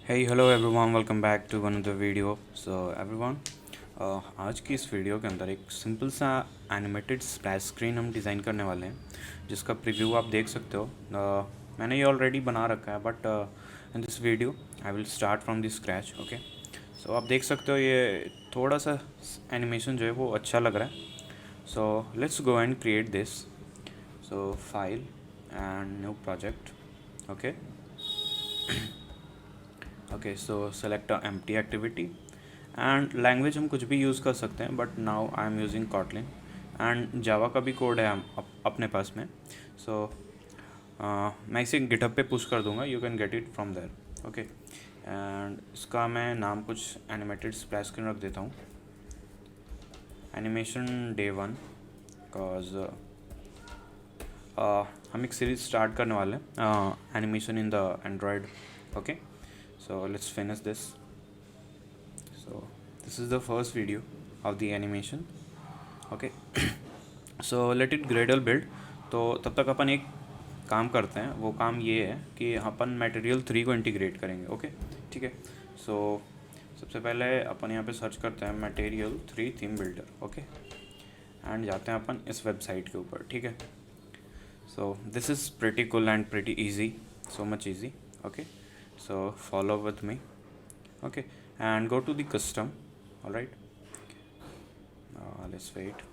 Hey, hello everyone, welcome back to another video. So everyone, आज की इस video के अंदर एक सिंपल सा एनिमेटेड स्प्लैश स्क्रीन हम डिज़ाइन करने वाले हैं जिसका प्रीव्यू आप देख सकते हो। मैंने ये ऑलरेडी बना रखा है but in this video I will start from the scratch. Okay, so आप देख सकते हो ये थोड़ा सा एनिमेशन जो है वो अच्छा लग रहा है। So let's go and create this. So file and new project. Okay, okay, so select a empty activity and language हम कुछ भी यूज़ कर सकते हैं but now I am using Kotlin and Java का भी कोड है हम अपने पास में। सो मैं इसे गिटहब पे पुश कर दूंगा, you can get it from there. Okay, and इसका मैं नाम कुछ एनिमेटेड स्प्लैश स्क्रीन रख देता हूँ, एनिमेशन डे 1, बिकॉज हम एक सीरीज स्टार्ट करने वाले हैं animation in the Android. Okay, so let's finish this. So this is the first video of the animation. Okay, so let it gradle build. तो तब तक अपन एक काम करते हैं, वो काम ये है कि अपन मटेरियल 3 को इंटीग्रेट करेंगे। ओके, ठीक है। सो सबसे पहले अपन यहाँ पे सर्च करते हैं material 3 theme builder. Okay, and जाते हैं अपन इस वेबसाइट के ऊपर। ठीक है, सो this is pretty cool and pretty easy, so much easy. Okay, so follow with me. Okay, and go to the custom. All right, let's wait.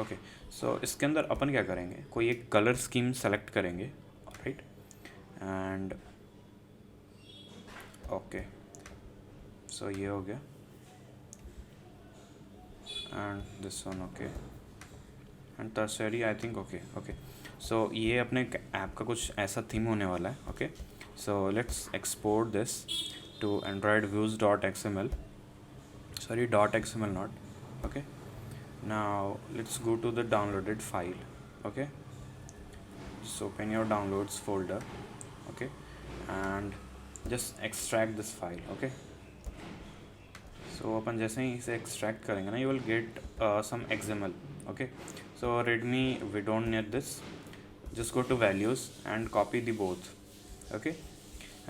Okay, so इसके अंदर अपन क्या करेंगे, कोई एक कलर स्कीम सेलेक्ट करेंगे। राइट, एंड ओके, सो ये हो गया and this one. Okay, and tertiary I think. Okay, okay, so ये अपने ऐप का कुछ ऐसा थीम होने वाला है। Okay, so let's export this to android views.xml, sorry .xml not. Okay, now let's go to the downloaded file. Okay, so open your downloads folder. Okay, and just extract this file. Okay, so अपन जैसे ही इसे extract करेंगे ना, you will get some XML. Okay, so readme we don't need this, just go to values and copy the both. Okay,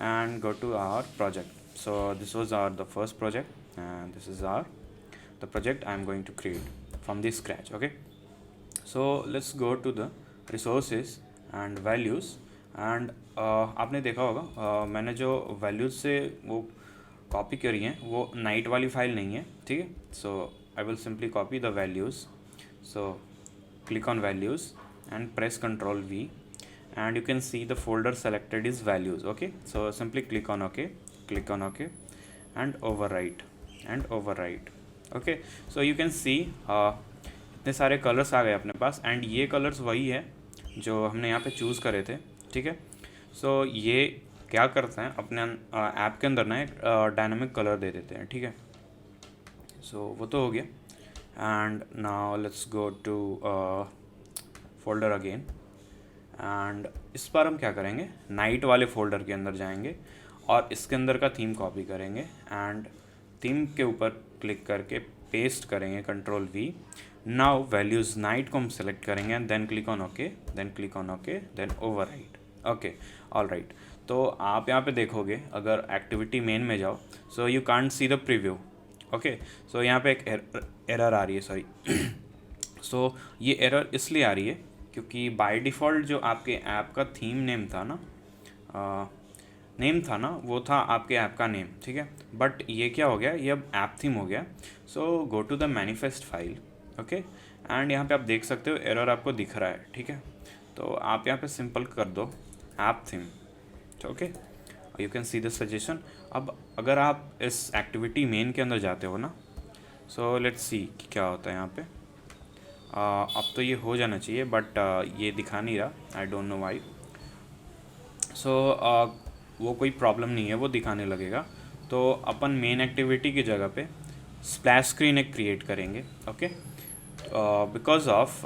and go to our project. So this was the first project and this is the project I am going to create from the scratch. Okay, so let's go to the resources and values and आपने देखा होगा मैंने जो values से वो copy करी हैं वो नाइट वाली फाइल नहीं है। ठीक है, so I will simply copy the values. So click on values and press Ctrl V and you can see the folder selected is values. Okay, so simply click on OK, click on OK and overwrite. Okay, so you can see इतने सारे colours आ गए अपने पास and ये colours वही है जो हमने यहाँ पे चूज़ करे थे। ठीक है, सो ये क्या करते हैं अपने ऐप के अंदर ना एक डायनामिक कलर दे देते हैं। ठीक है, सो वो तो हो गया and now let's go to folder again and इस बार हम क्या करेंगे, नाइट वाले फोल्डर के अंदर जाएंगे और इसके अंदर का थीम कॉपी करेंगे एंड थीम के ऊपर क्लिक करके पेस्ट करेंगे Ctrl V। Now values night को हम सेलेक्ट करेंगे and then click on okay, then click on okay, then overwrite. Okay, all right, तो आप यहाँ पे देखोगे अगर एक्टिविटी मेन में जाओ so you can't see the preview. Okay, so यहाँ पे एक एरर आ रही है, सॉरी। सो ये एरर इसलिए आ रही है क्योंकि बाय डिफ़ॉल्ट जो आपके ऐप का थीम नेम था ना, वो था आपके ऐप का नेम। ठीक है, बट ये क्या हो गया, ये अब ऐप थीम हो गया। So go to the manifest file. Okay, and यहाँ पे आप देख सकते हो एरर आपको दिख रहा है। ठीक है, तो आप यहाँ पे सिंपल कर दो app theme. Okay, you can see the suggestion. अब अगर आप इस एक्टिविटी मेन के अंदर जाते हो ना, सो लेट्स सी क्या होता है यहाँ पे। अब तो ये हो जाना चाहिए बट ये दिखा नहीं रहा, आई डोंट नो वाई। सो वो कोई प्रॉब्लम नहीं है, वो दिखाने लगेगा। तो अपन मेन एक्टिविटी की जगह पे स्प्लैश स्क्रीन एक क्रिएट करेंगे। ओके, बिकॉज ऑफ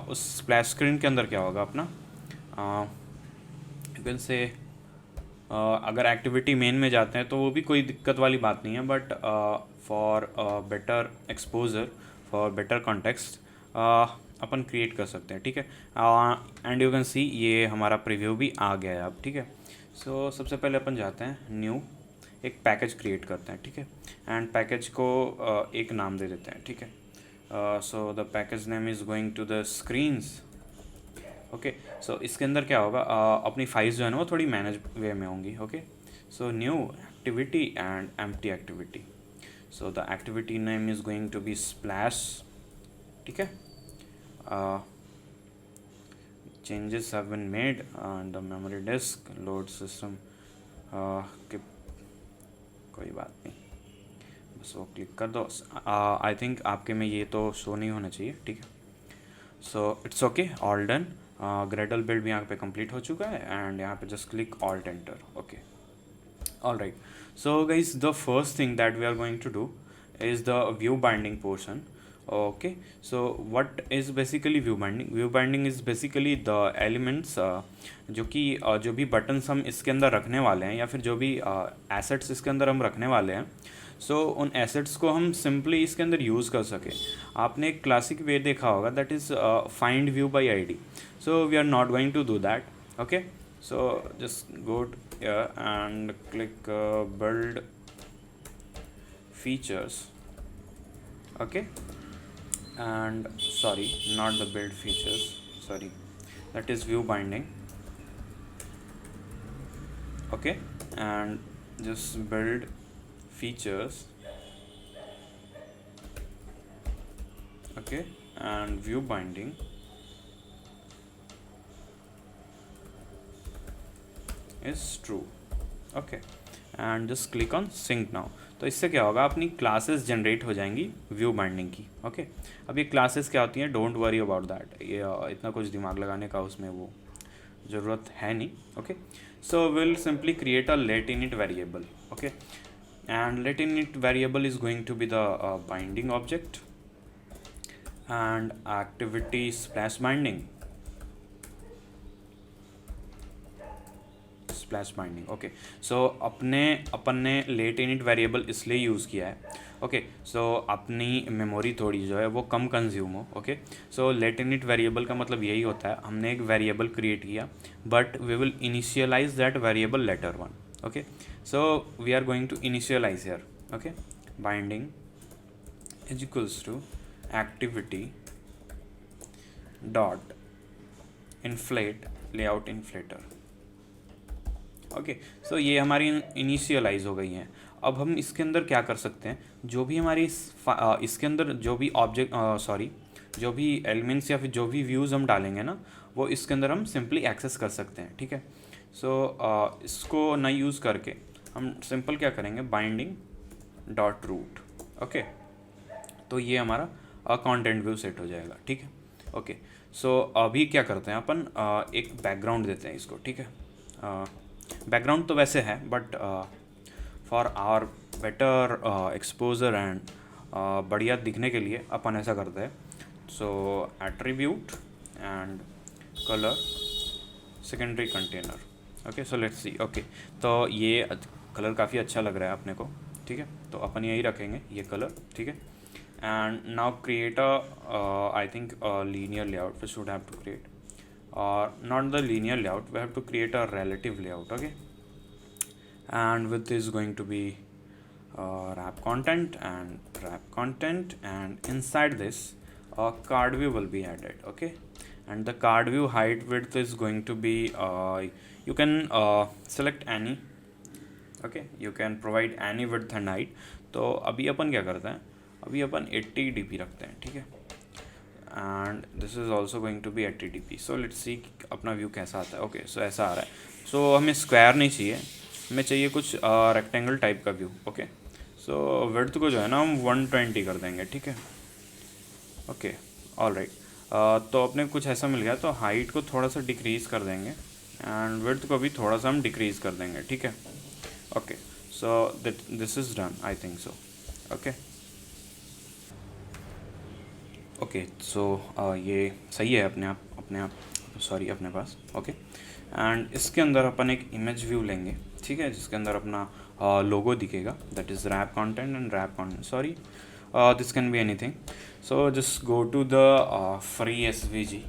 उस स्प्लैश स्क्रीन के अंदर क्या होगा अपना बिल से अगर एक्टिविटी मेन में जाते हैं तो वो भी कोई दिक्कत वाली बात नहीं है but for better exposure, for better context upon create कर सकते हैं। ठीक है, एंड यू कैन सी ये हमारा प्रीव्यू भी आ गया है अब। ठीक है, सो सबसे पहले अपन जाते हैं न्यू, एक पैकेज क्रिएट करते हैं, ठीक है। एंड पैकेज को एक नाम दे देते हैं, ठीक है। So the package name is going to the screens. Okay, so इसके अंदर क्या होगा, अपनी फाइल्स जो है ना वो थोड़ी मैनेज वे में होंगी। Okay, so new activity and empty activity. So the activity name is going to be splash, ठीक है। changes have been made on the memory disk load system कि कोई बात नहीं, बस वो क्लिक कर दो। आई थिंक आपके में ये तो शो नहीं होना चाहिए, ठीक है। So it's okay, all done. Gradle build भी यहाँ पे कंप्लीट हो चुका है एंड यहाँ पे just click alt enter. Okay, all right, so guys, the first thing that we are going to do is the view binding portion. Okay, so what is basically view binding? View binding is basically the elements जो कि जो भी buttons हम इसके अंदर रखने वाले हैं या फिर जो भी एसेट्स इसके अंदर हम रखने वाले हैं, सो उन एसेट्स को हम सिंपली इसके अंदर यूज़ कर सके। आपने एक क्लासिक वे देखा होगा, that is find view by ID. So we are not going to do that. Okay, so just go here and click build features. Okay, and sorry, not the build features, sorry, that is view binding. Okay, and just build features. Okay, and view binding is true. Okay, and just click on sync now. तो इससे क्या होगा, अपनी classes generate हो जाएंगी view binding की। Okay, अब ये क्लासेस क्या होती हैं, डोंट वरी अबाउट दैट, ये इतना कुछ दिमाग लगाने का उसमें वो ज़रूरत है नहीं। Okay, so will simply create a lateinit variable. Okay, and lateinit variable is going to be the binding object and activity splash binding, splash binding. Okay, so अपन ने lateinit variable इसलिए use किया है, okay, सो अपनी memory थोड़ी जो है वो कम कंज्यूम हो। Okay, so lateinit variable का मतलब यही होता है, हमने एक वेरिएबल क्रिएट किया but we will initialize that variable later one. Okay, so we are going to initialize here. Okay, binding is equals to activity dot inflate layout inflater. Okay, so ये हमारी इनिशियलाइज हो गई हैं। अब हम इसके अंदर क्या कर सकते हैं, जो भी हमारी इसके अंदर जो भी ऑब्जेक्ट जो भी एलिमेंट्स या फिर जो भी व्यूज़ हम डालेंगे ना, वो इसके अंदर हम सिंपली एक्सेस कर सकते हैं। ठीक है, सो इसको ना यूज़ करके हम सिंपल क्या करेंगे, बाइंडिंग डॉट रूट। ओके, तो ये हमारा कंटेंट व्यू सेट हो जाएगा। ठीक है, ओके, सो अभी क्या करते हैं अपन, एक बैकग्राउंड देते हैं इसको। ठीक है, बैकग्राउंड तो वैसे है but for our better exposure and बढ़िया दिखने के लिए अपन ऐसा करते हैं। So attribute and colour secondary container. Okay, so let's see. Okay, तो ये कलर काफ़ी अच्छा लग रहा है अपने को। ठीक है, तो अपन यही रखेंगे ये कलर। ठीक है, and now create I think linear layout we should have to create, or not the linear layout, we have to create a relative layout. Okay, and width is going to be wrap content and wrap content, and inside this a card view will be added. Okay, and the card view height width is going to be you can select any. Okay, you can provide any width and height. तो अभी अपन क्या करते हैं, अभी अपन 80 dp रखते हैं। ठीक है, and this is also going to be 80 dp। So let's see अपना व्यू कैसा आता है। ओके, सो ऐसा आ रहा है। सो हमें स्क्वायर नहीं चाहिए, हमें चाहिए कुछ रेक्टेंगल टाइप का व्यू। ओके, सो विड्थ को जो है ना हम 120 कर देंगे। ठीक है, ओके, ऑल राइट, तो अपने कुछ ऐसा मिल गया। तो हाइट को थोड़ा सा डिक्रीज़ कर देंगे एंड विड्थ को भी थोड़ा सा हम डिक्रीज़ कर देंगे। ठीक है, okay, so this is done I think so. Okay, okay, so ये सही है अपने पास। ओके, एंड इसके अंदर अपन एक इमेज व्यू लेंगे। ठीक है, जिसके अंदर अपना लोगो दिखेगा, that is wrap content and wrap content, sorry this can be anything. So just go to the free SVG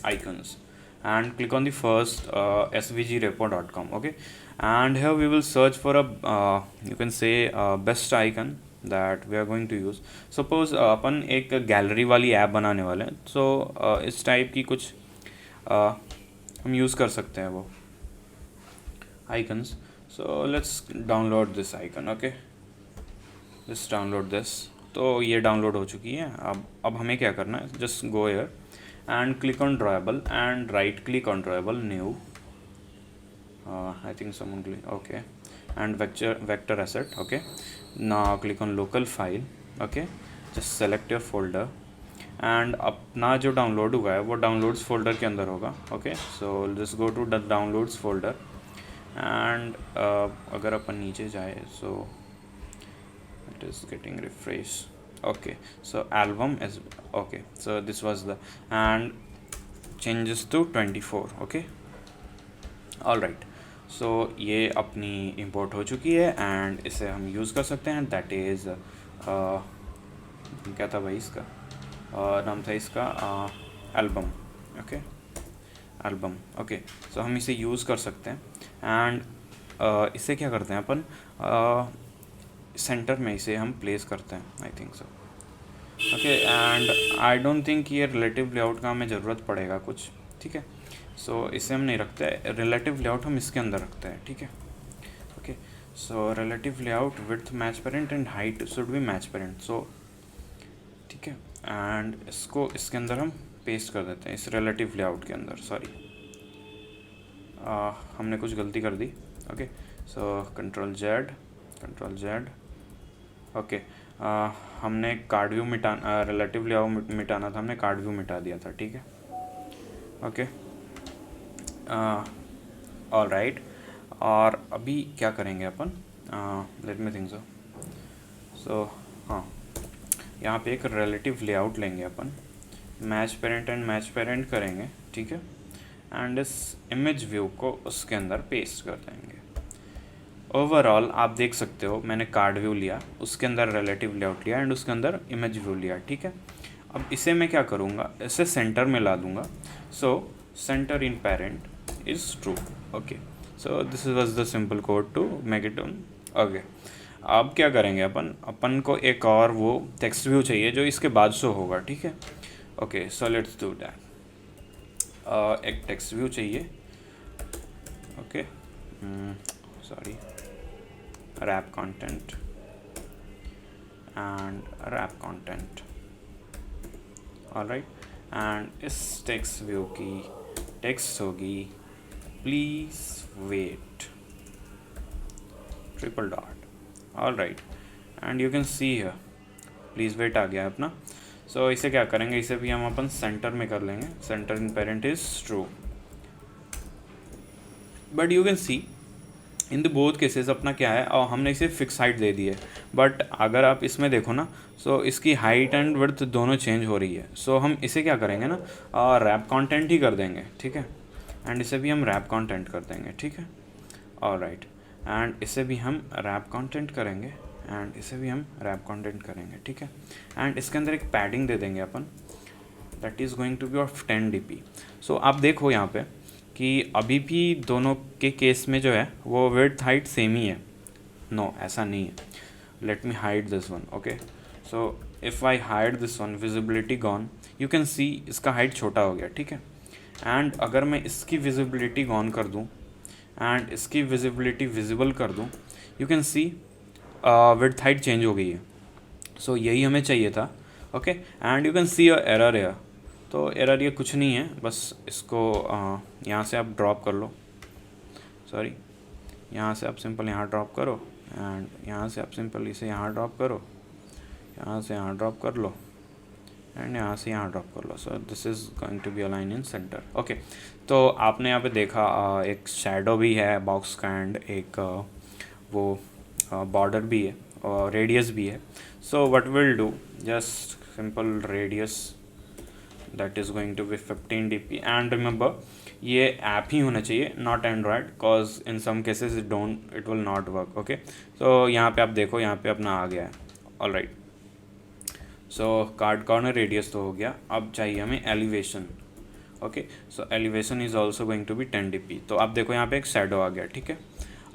icons and click on the first svgrepo.com. okay, and here we will search for a you can say best icon that we are going to use. Suppose अपन एक gallery वाली app बनाने वाले हैं, so इस type की कुछ हम use कर सकते हैं वो icons. So let's download this icon. okay, let's download this. तो ये डाउनलोड हो चुकी है. अब हमें क्या करना है, just go here and click on drawable and right click on drawable, new, I think someone click, okay, and vector asset. okay, now click on local file. okay, just select your folder and अपना जो download हुआ है वो downloads folder के अंदर होगा. okay, so just go to the downloads folder and अगर अपन नीचे जाए so it is getting refreshed. okay, so album is okay, so this was the and changes to 24. okay, all right, so ये अपनी import हो चुकी है and इसे हम use कर सकते हैं. that is क्या था भाई इसका नाम था इसका album. okay, album. okay, so हम इसे use कर सकते हैं and इसे क्या करते हैं अपन सेंटर में इसे हम प्लेस करते हैं. आई think so. Okay, and I don't think ये रिलेटिव लेआउट का हमें ज़रूरत पड़ेगा कुछ. ठीक है, सो इसे हम नहीं रखते. रिलेटिव लेआउट हम इसके अंदर रखते हैं. ठीक है. Okay, so relative layout width match parent and height should be match parent. So ठीक है, एंड इसको इसके अंदर हम पेस्ट कर देते हैं इस रिलेटिव लेआउट के अंदर. सॉरी, हमने कुछ गलती कर दी. Okay, so control Z. Okay, हमने कार्ड व्यू रिलेटिव लेआउट मिटाना था, हमने कार्ड व्यू मिटा दिया था. ठीक है. Okay, all right. और अभी क्या करेंगे अपन, लेट मी थिंक सो हाँ, यहाँ पे एक रिलेटिव लेआउट लेंगे अपन, match parent and match parent करेंगे. ठीक है, एंड इस इमेज व्यू को उसके अंदर पेस्ट कर देंगे. ओवरऑल आप देख सकते हो मैंने कार्ड व्यू लिया, उसके अंदर रिलेटिव लेआउट लिया एंड उसके अंदर इमेज व्यू लिया. ठीक है, अब इसे मैं क्या करूँगा, इसे सेंटर में ला दूँगा. So centre in parent is true. Okay, so this was the simple code to make it on. Okay, अब क्या करेंगे अपन को एक और वो टेक्स्ट व्यू चाहिए जो इसके बाद शो होगा. ठीक है. Okay, so let's do that. एक टेक्स्ट व्यू चाहिए. Okay, sorry, wrap content and wrap content. all right, and इस text view की text होगी please wait triple dot. all right, and you can see here please wait आ गया है अपना. so इसे क्या करेंगे, इसे भी हम अपन सेंटर में कर लेंगे. Centre in parent is true. But you can see in the both cases अपना क्या है, और हमने इसे फिक्स हाइट दे दी है. बट अगर आप इसमें देखो ना, सो इसकी हाइट एंड विड्थ दोनों चेंज हो रही है. सो हम इसे क्या करेंगे ना, रैप कंटेंट ही कर देंगे. ठीक है, एंड इसे भी हम रैप कंटेंट कर देंगे. ठीक है, ऑल राइट, एंड इसे भी हम रैप कंटेंट करेंगे एंड इसे भी हम रैप कंटेंट करेंगे. ठीक है, एंड इसके अंदर एक पैडिंग दे देंगे अपन, that is going to be of 10 dp. So आप देखो यहाँ पे कि अभी भी दोनों के केस में जो है वो विड्थ हाइट सेम ही है. नो, ऐसा नहीं है. Let me hide this one. Okay, so if I hide this one, visibility gone, you can see इसका हाइट छोटा हो गया. ठीक है, एंड अगर मैं इसकी विजिबिलिटी गॉन कर दूँ एंड इसकी विजिबिलिटी विजिबल कर दूँ, you can see width height change हो गई है. सो यही हमें चाहिए था. Okay, and you can see a error है. तो एरर ये कुछ नहीं है, बस इसको यहाँ से आप ड्रॉप कर लो. सॉरी, यहाँ से आप सिंपल यहाँ ड्रॉप करो एंड यहाँ से आप सिंपल इसे यहाँ ड्रॉप करो, यहाँ से यहाँ ड्रॉप कर लो एंड यहाँ से यहाँ ड्रॉप कर लो. So this is going to be align in centre. Okay, तो आपने यहाँ पे देखा एक शैडो भी है बॉक्स का एंड एक वो बॉर्डर भी है और रेडियस भी है. So what will do, just simple radius that is going to be 15 dp. and remember ये ऐप ही होना चाहिए, not Android, cause in some cases it will not work. okay, so यहाँ पे आप देखो, यहाँ पे अपना आ गया है. all right, so card corner radius तो हो गया. अब चाहिए हमें elevation. Okay. So elevation is also going to be 10 dp। तो आप देखो यहाँ पे एक शैडो आ गया, ठीक है।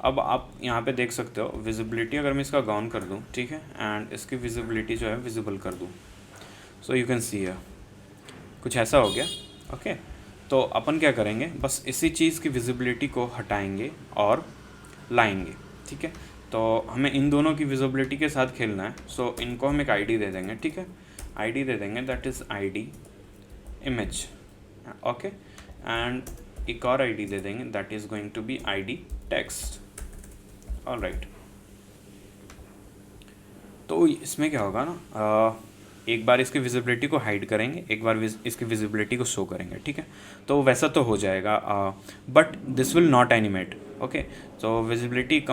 अब आप यहाँ पे देख सकते हो विजिबिलिटी अगर मैं इसका गॉन कर दूँ, ठीक है, एंड इसकी विजिबिलिटी जो है विजिबल कर दूँ, सो यू कैन सी कुछ ऐसा हो गया। ओके, तो अपन क्या करेंगे, बस इसी चीज़ की विजिबिलिटी को हटाएंगे और लाएंगे, ठीक है। तो हमें इन दोनों की विजिबिलिटी के साथ खेलना है। सो इनको हम एक आईडी दे देंगे, ठीक है, आईडी दे देंगे, that is ID image, okay. And एक और आईडी दे देंगे, that is going to be ID text, alright. तो इसमें क्या होगा ना, एक बार इसकी विजिबिलिटी को हाइड करेंगे, एक बार इसकी विजिबिलिटी को शो करेंगे, ठीक है। तो वैसा तो हो जाएगा, but this will not animate, okay. तो विजिबिलिटी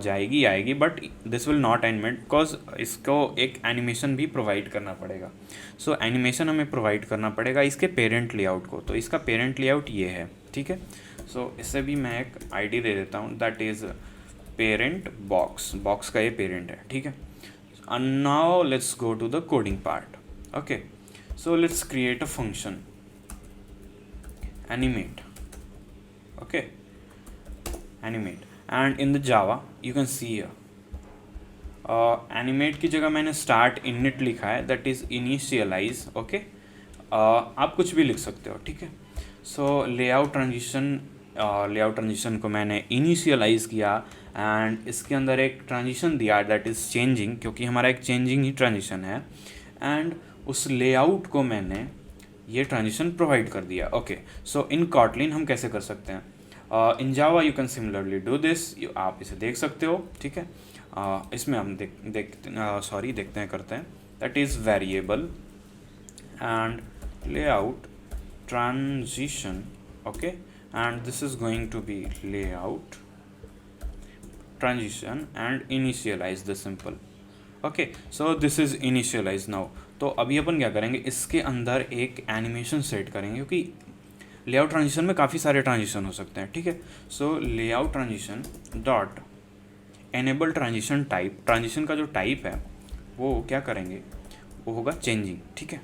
जाएगी आएगी, but this will not animate because इसको एक एनिमेशन भी प्रोवाइड करना पड़ेगा। सो एनिमेशन हमें प्रोवाइड करना पड़ेगा इसके पेरेंट लेआउट को। तो इसका पेरेंट लेआउट ये है, ठीक है। सो इससे भी मैं एक आईडी दे देता हूँ, that is parent box, box का ये पेरेंट है, ठीक है। And now let's go to the coding part. Okay, so let's create a function animate, okay, animate, and in the Java you can see here animate की जगह मैंने start init लिखा है, that is initialize, okay। आप कुछ भी लिख सकते हो, ठीक है। so layout transition को मैंने इनिशियलाइज़ किया एंड इसके अंदर एक ट्रांजिशन दिया, दैट इज़ चेंजिंग, क्योंकि हमारा एक चेंजिंग ही ट्रांजिशन है, एंड उस लेआउट को मैंने ये ट्रांजिशन प्रोवाइड कर दिया, ओके। सो इन कॉटलिन हम कैसे कर सकते हैं, in Java you can similarly do this, आप इसे देख सकते हो, ठीक है। इसमें हम देखते हैं करते हैं, that is variable and layout transition, okay, and this is going to be layout transition and initialize the simple, okay। so this is initialize now। तो अभी अपन क्या करेंगे, इसके अंदर एक एनिमेशन सेट करेंगे, क्योंकि लेआउट ट्रांजिशन में काफ़ी सारे ट्रांजिशन हो सकते हैं, ठीक है। So layout transition dot enable transition type, transition का जो टाइप है वो क्या करेंगे, वो होगा चेंजिंग, ठीक है,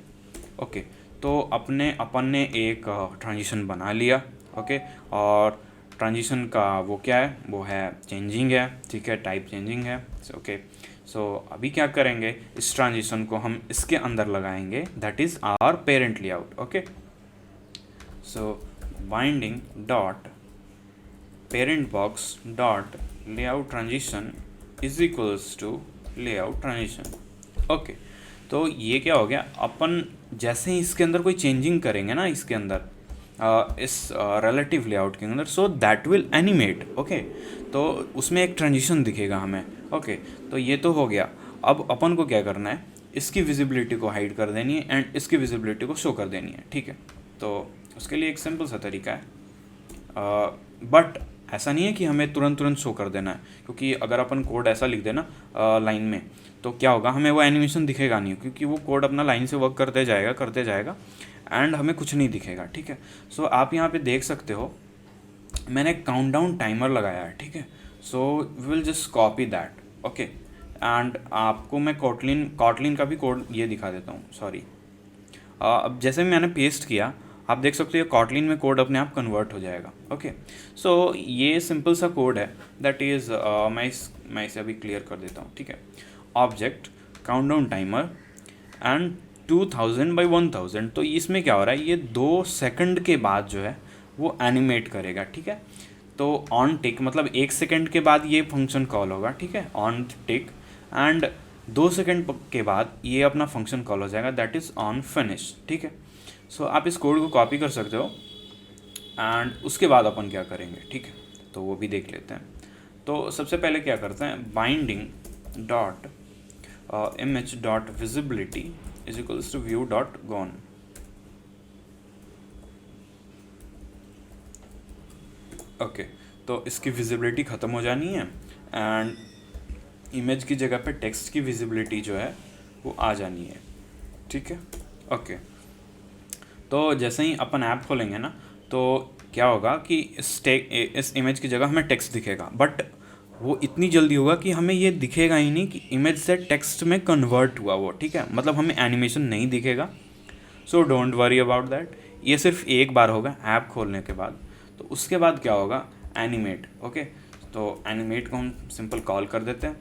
ओके। तो अपन ने एक ट्रांजिशन बना लिया, ओके, और ट्रांजिशन का वो क्या है, वो है चेंजिंग है, ठीक है, टाइप चेंजिंग है, ओके। सो अभी क्या करेंगे, इस ट्रांजिशन को हम इसके अंदर लगाएंगे, that is our parent layout, okay. So binding dot parent box dot layout transition is equals to layout transition, okay. तो ये क्या हो गया, अपन जैसे ही इसके अंदर कोई चेंजिंग करेंगे ना, इसके अंदर इस रिलेटिव लेआउट के अंदर, so that will animate, okay. तो उसमें एक ट्रांजिशन दिखेगा हमें, ओके। तो ये तो हो गया। अब अपन को क्या करना है, इसकी विजिबिलिटी को हाइड कर देनी है एंड इसकी विजिबिलिटी को शो कर देनी है, ठीक है। तो उसके लिए एक सिंपल सा तरीका है, बट ऐसा नहीं है कि हमें तुरंत शो कर देना है, क्योंकि अगर अपन कोड ऐसा लिख देना लाइन में, तो क्या होगा, हमें वो एनिमेशन दिखेगा नहीं, क्योंकि वो कोड अपना लाइन से वर्क करते जाएगा एंड हमें कुछ नहीं दिखेगा, ठीक है। सो आप यहाँ पे देख सकते हो मैंने एक काउंटडाउन टाइमर लगाया है, ठीक है। So we will just copy that, okay. And आपको मैं कॉटलिन का भी कोड ये दिखा देता हूँ, सॉरी। अब जैसे मैंने पेस्ट किया, आप देख सकते हो कॉटलिन में कोड अपने आप कन्वर्ट हो जाएगा, ओके। सो ये सिंपल सा कोड है, दैट इज़ मैं इसे अभी क्लियर कर देता हूँ, ठीक है। Object countdown timer and 2000 by 1000। तो इसमें क्या हो रहा है, ये 2 सेकंड के बाद जो है वो एनिमेट करेगा, ठीक है। तो ऑन टिक मतलब 1 सेकंड के बाद ये फंक्शन कॉल होगा, ठीक है, ऑन टिक, एंड 2 सेकंड के बाद ये अपना फंक्शन कॉल हो जाएगा, दैट इज़ ऑन फिनिश, ठीक है। सो आप इस कोड को कॉपी कर सकते हो एंड उसके बाद अपन क्या करेंगे, ठीक है, तो वो भी देख लेते हैं। तो सबसे पहले क्या करते हैं, binding dot image dot visibility is equals to view dot gone, okay. तो इसकी विजिबिलिटी ख़त्म हो जानी है एंड इमेज की जगह पे टेक्स्ट की विजिबिलिटी जो है वो आ जानी है, ठीक है, ओके। तो जैसे ही अपन ऐप खोलेंगे ना, तो क्या होगा कि इस इमेज की जगह हमें टेक्स्ट दिखेगा, बट वो इतनी जल्दी होगा कि हमें ये दिखेगा ही नहीं कि इमेज से टेक्स्ट में कन्वर्ट हुआ वो, ठीक है, मतलब हमें एनिमेशन नहीं दिखेगा। So don't worry about that, ये सिर्फ एक बार होगा ऐप खोलने के बाद। तो उसके बाद क्या होगा, एनिमेट। ओके, तो एनिमेट को हम सिंपल कॉल कर देते हैं।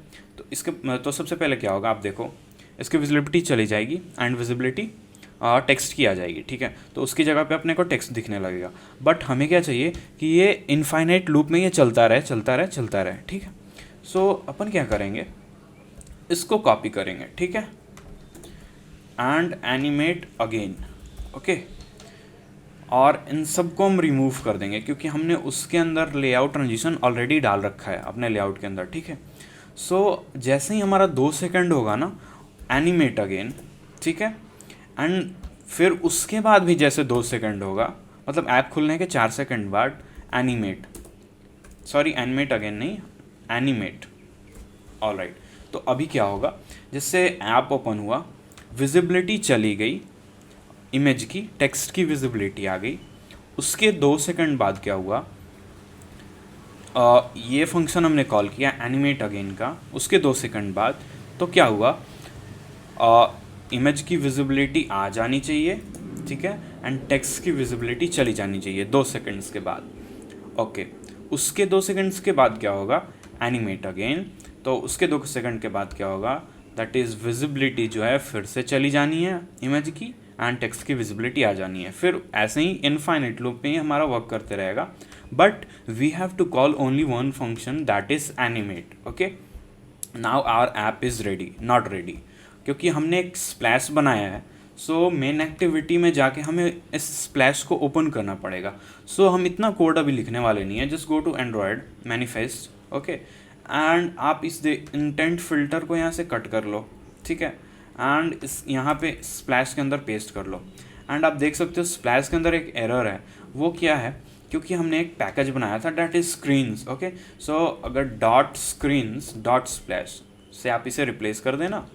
तो सबसे पहले क्या होगा, आप देखो इसकी विजिबिलिटी चली जाएगी एंड विजिबिलिटी टेक्स्ट की आ जाएगी। ठीक है, तो उसकी जगह पे अपने को टेक्स्ट दिखने लगेगा। बट हमें क्या चाहिए कि ये इनफाइनाइट लूप में ये चलता रहे चलता रहे चलता रहे। ठीक है, सो अपन क्या करेंगे, इसको कॉपी करेंगे। ठीक है, एंड एनिमेट अगेन। ओके, और इन सबको हम रिमूव कर देंगे क्योंकि हमने उसके अंदर लेआउट ट्रांजिशन ऑलरेडी डाल रखा है अपने लेआउट के अंदर। ठीक है, सो जैसे ही हमारा 2 सेकंड होगा ना, एनिमेट अगेन। ठीक है, एंड फिर उसके बाद भी जैसे 2 सेकंड होगा, मतलब ऐप खुलने के 4 सेकंड बाद एनिमेट, सॉरी एनिमेट अगेन नहीं, एनिमेट। ऑलराइट, तो अभी क्या होगा, जिससे ऐप ओपन हुआ, विजिबिलिटी चली गई इमेज की, टेक्स्ट की विजिबिलिटी आ गई। उसके 2 सेकंड बाद क्या हुआ, ये फंक्शन हमने कॉल किया एनिमेट अगेन का। उसके 2 सेकंड बाद तो क्या हुआ, इमेज की विजिबिलिटी आ जानी चाहिए। ठीक है, एंड टेक्स्ट की विजिबिलिटी चली जानी चाहिए 2 सेकंड्स के बाद। ओके, उसके 2 सेकंड्स के बाद क्या होगा, एनिमेट अगेन। तो उसके 2 सेकंड के बाद क्या होगा, दैट इज़ विजिबिलिटी जो है फिर से चली जानी है इमेज की, एंड टेक्स्ट की विजिबिलिटी आ जानी है। फिर ऐसे ही इनफाइनाइट लूप में ही हमारा वर्क करते रहेगा। But we have to call only one function, that is animate. Okay, now our app is ready, not ready, क्योंकि हमने एक स्प्लैश बनाया है। सो मेन एक्टिविटी में जाके हमें इस स्प्लैश को ओपन करना पड़ेगा। सो हम इतना कोड अभी लिखने वाले नहीं है। Just go to Android manifest. Okay, and आप इस इंटेंट फिल्टर को यहाँ से कट कर लो। ठीक है, एंड इस यहाँ पे स्प्लैश के अंदर पेस्ट कर लो। एंड आप देख सकते हो स्प्लैश के अंदर एक एरर है। वो क्या है, क्योंकि हमने एक पैकेज बनाया था डैट इज स्क्रीन्स। ओके, सो अगर डॉट स्क्रीन्स डॉट स्प्लैश से आप इसे रिप्लेस कर देना,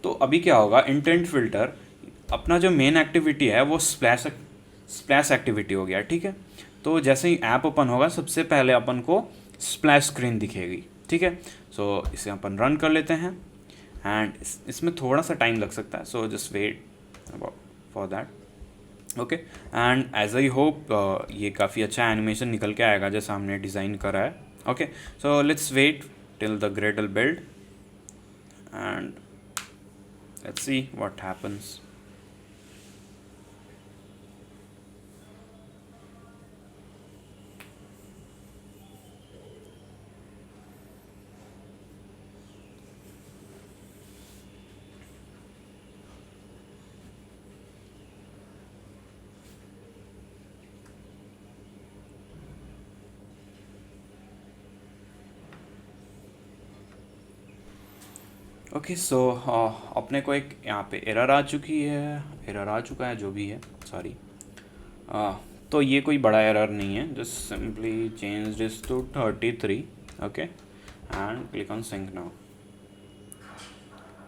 तो अभी क्या होगा, इंटेंट फिल्टर अपना जो मेन एक्टिविटी है वो स्प्लैश एक्टिविटी हो गया। ठीक है, तो जैसे ही ऐप ओपन होगा सबसे पहले अपन को स्प्लैश स्क्रीन दिखेगी। ठीक है, सो इसे अपन रन कर लेते हैं एंड इसमें थोड़ा सा टाइम लग सकता है। So just wait for that. Okay, and as I hope ये काफ़ी अच्छा एनिमेशन निकल के आएगा जैसा हमने डिज़ाइन करा है। Okay, so let's wait till the Gradle build and let's see what happens. Okay, so अपने को एक यहाँ पे एरर आ चुका है जो भी है, सॉरी। तो ये कोई बड़ा एरर नहीं है, just simply change this to 33. Okay, and click on sync now.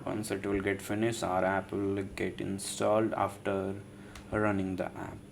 Once it will get finished, our app will get installed after running the app.